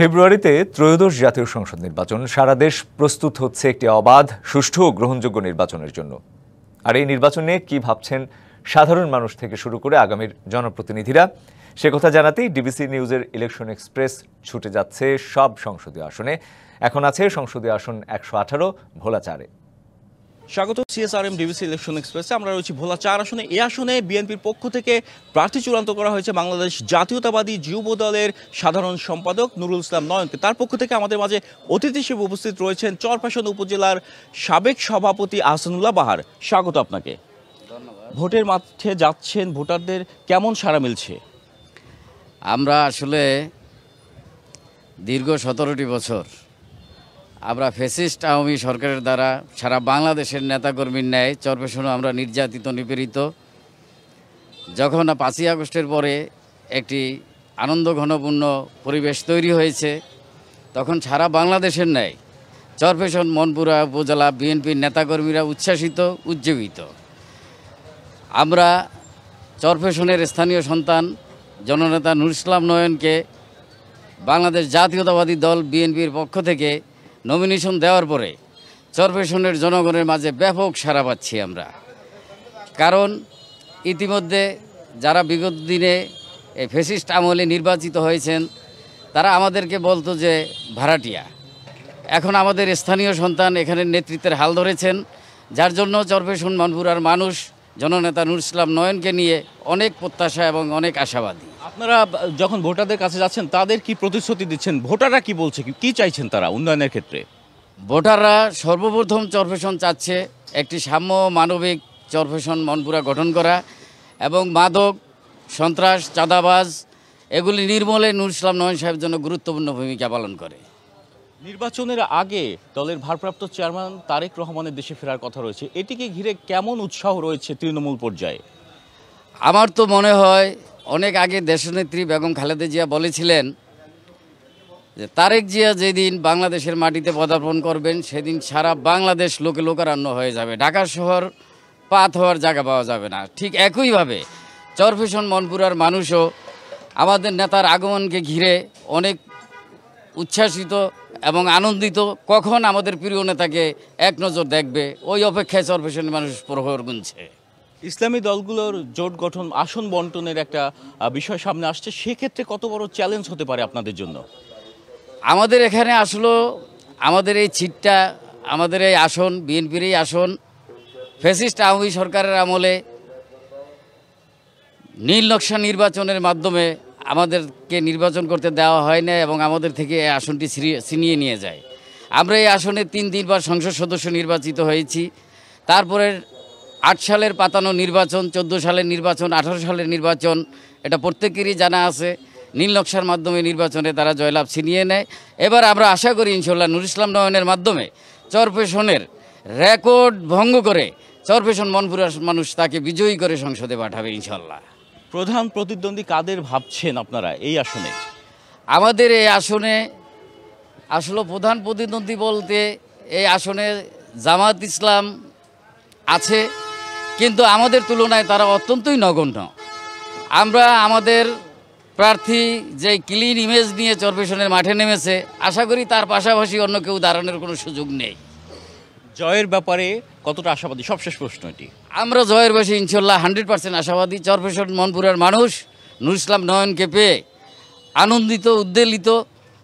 ফেব্রুয়ারিতে ত্রয়োদশ জাতীয় সংসদ নির্বাচন। সারা দেশ প্রস্তুত হচ্ছে একটি অবাধ, সুষ্ঠু ও গ্রহণযোগ্য নির্বাচনের জন্য। আর এই নির্বাচন নিয়ে কী ভাবছেন সাধারণ মানুষ থেকে শুরু করে আগামীর জনপ্রতিনিধিরা, সে কথা জানাতেই ডিবিসি নিউজের ইলেকশন এক্সপ্রেস ছুটে যাচ্ছে সব সংসদীয় আসনে। এখন আছে সংসদীয় আসন ১১৮ ভোলা ৪-এ। স্বাগত সিএসআরএম ডিবিসি ইলেকশন এক্সপ্রেসে। আমরা রয়েছি ভোলা ৪ আসনে। এই আসনে বিএনপির পক্ষ থেকে প্রার্থী চূড়ান্ত করা হয়েছে বাংলাদেশ জাতীয়তাবাদী যুব দলের সাধারণ সম্পাদক নুরুল ইসলাম নয়নকে। তার পক্ষ থেকে আমাদের মাঝে অতিথি হিসেবে উপস্থিত রয়েছেন চরফ্যাশন উপজেলার সাবেক সভাপতি আহসানুল্লাহ বাহার। স্বাগত আপনাকে। ভোটের মাঠে যাচ্ছেন, ভোটারদের কেমন সাড়া মিলছে? আমরা আসলে দীর্ঘ 17টি বছর আমরা ফ্যাসিস্ট আওয়ামী সরকারের দ্বারা সারা বাংলাদেশের নেতাকর্মীর ন্যায় চরফ্যাশনও আমরা নির্যাতিত, নিপীড়িত। যখন 5ই আগস্টের পরে একটি আনন্দঘনপূর্ণ পরিবেশ তৈরি হয়েছে, তখন সারা বাংলাদেশের ন্যায় চরফ্যাশন মনপুরা উপজেলা বিএনপির নেতাকর্মীরা উচ্ছ্বাসিত, উজ্জীবিত। আমরা চরফ্যাশনের স্থানীয় সন্তান জননেতা নুরুল ইসলাম নয়নকে বাংলাদেশ জাতীয়তাবাদী দল বিএনপির পক্ষ থেকে নমিনেশন দেওয়ার পরে চরফ্যাশনের জনগণের মাঝে ব্যাপক সাড়া পাচ্ছি আমরা। কারণ ইতিমধ্যে যারা বিগত দিনে এই ফ্যাসিস্ট আমলে নির্বাচিত হয়েছেন, তারা আমাদেরকে বলতো যে ভাড়াটিয়া। এখন আমাদের স্থানীয় সন্তান এখানে নেতৃত্বের হাল ধরেছেন, যার জন্য চরফ্যাশন মনপুরার মানুষ জননেতা নুরুল ইসলাম নয়নকে নিয়ে অনেক প্রত্যাশা এবং অনেক আশাবাদী। আপনারা যখন ভোটারদের কাছে যাচ্ছেন, তাদের কি প্রতিশ্রুতি দিচ্ছেন? ভোটাররা কি বলছে, কি চাইছেন তারা উন্নয়নের ক্ষেত্রে? ভোটাররা সর্বপ্রথম চরফ্যাশন চাচ্ছে একটি সাম্য মানবিক চরফ্যাশন মনপুরা গঠন করা এবং মাদক, সন্ত্রাস, চাঁদাবাজ এগুলি নির্মূলে নুরুল ইসলাম নয়ন সাহেবের জন্য গুরুত্বপূর্ণ ভূমিকা পালন করে। নির্বাচনের আগে দলের ভারপ্রাপ্ত চেয়ারম্যান তারেক রহমানের দেশে ফেরার কথা রয়েছে। এটিকে ঘিরে কেমন উৎসাহ রয়েছে তৃণমূল পর্যায়ে? আমার তো মনে হয় অনেক আগে দেশনেত্রী বেগম খালেদা জিয়া বলেছিলেন যে তারেক জিয়া যেদিন বাংলাদেশের মাটিতে পদার্পণ করবেন, সেদিন সারা বাংলাদেশ লোকে লোকারণ্য হয়ে যাবে, ঢাকা শহর পাত হওয়ার জায়গা পাওয়া যাবে না। ঠিক একইভাবে চরফ্যাশন মনপুরার মানুষও আমাদের নেতার আগমনকে ঘিরে অনেক উচ্ছ্বাসিত এবং আনন্দিত। কখন আমাদের প্রিয় নেতাকে এক নজর দেখবে, ওই অপেক্ষায় চরফ্যাশনের মানুষ প্রহর গুনছে। ইসলামী দলগুলোর জোট গঠন, আসন বন্টনের একটা বিষয় সামনে আসছে। সেক্ষেত্রে কত বড় চ্যালেঞ্জ হতে পারে আপনাদের জন্য? আমাদের এখানে আসলে আমাদের এই ছিটটা, আমাদের এই আসন বিএনপির এই আসন ফ্যাসিস্ট আওয়ামী সরকারের আমলে নীল নকশা নির্বাচনের মাধ্যমে আমাদেরকে নির্বাচন করতে দেওয়া হয় না এবং আমাদের থেকে এই আসনটি ছিনিয়ে নিয়ে যায়। আমরা এই আসনে 3বার সংসদ সদস্য নির্বাচিত হয়েছি। তারপরে 8 সালের পাতানো নির্বাচন, 14 সালের নির্বাচন, 18 সালের নির্বাচন, এটা প্রত্যেকেরই জানা আছে। নীল নকশার মাধ্যমে নির্বাচনে তারা জয়লাভ ছিনিয়ে নেয়। এবার আমরা আশা করি ইনশাল্লাহ নুরুল ইসলাম নয়নের মাধ্যমে চরফ্যাশনের রেকর্ড ভঙ্গ করে চরফ্যাশন মনপুরার মানুষ তাকে বিজয়ী করে সংসদে পাঠাবে ইনশাল্লাহ। প্রধান প্রতিদ্বন্দ্বী কাদের ভাবছেন আপনারা এই আসনে? আমাদের এই আসনে আসলে প্রধান প্রতিদ্বন্দ্বী বলতে এই আসনে জামাত ইসলাম আছে, কিন্তু আমাদের তুলনায় তারা অত্যন্তই নগণ্য। আমরা আমাদের প্রার্থী যে ক্লিন ইমেজ নিয়ে চরফ্যাশনের মাঠে নেমেছে, আশা করি তার পাশাপাশি অন্য কেউ দাঁড়ানোর কোনো সুযোগ নেই। জয়ের ব্যাপারে কতটা আশাবাদী? সবশেষ প্রশ্ন এটি। আমরা জয়ের বসে ইনশাল্লাহ 100% আশাবাদী। চরফ্যাশন মনপুরার মানুষ নুরুল ইসলাম নয়নকে পেয়ে আনন্দিত, উদ্বেলিত।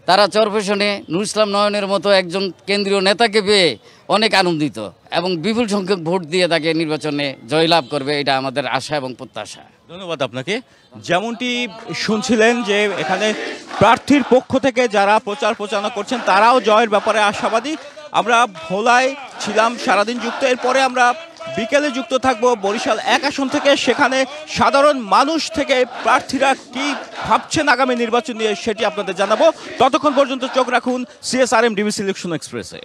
তারা চরফ্যাশনে নুরুল ইসলাম নয়নের মতো একজন কেন্দ্রীয় নেতাকে পেয়ে অনেক আনন্দিত এবং বিপুল সংখ্যক ভোট দিয়ে তাকে নির্বাচনে জয়লাভ করবে, এটা আমাদের আশা এবং প্রত্যাশা। ধন্যবাদ আপনাকে। যেমনটি শুনছিলেন যে এখানে প্রার্থীর পক্ষ থেকে যারা প্রচারণা করছেন, তারাও জয়ের ব্যাপারে আশাবাদী। আমরা ভোলায় ছিলাম সারাদিন যুক্ত, এরপরে আমরা বিকেলে যুক্ত থাকবো বরিশাল 1 আসন থেকে। সেখানে সাধারণ মানুষ থেকে প্রার্থীরা কি ভাবছেন আগামী নির্বাচন নিয়ে, সেটি আপনাদের জানাবো। ততক্ষণ পর্যন্ত চোখ রাখুন সিএসআরএম ডিবিসি ইলেকশন এক্সপ্রেসে।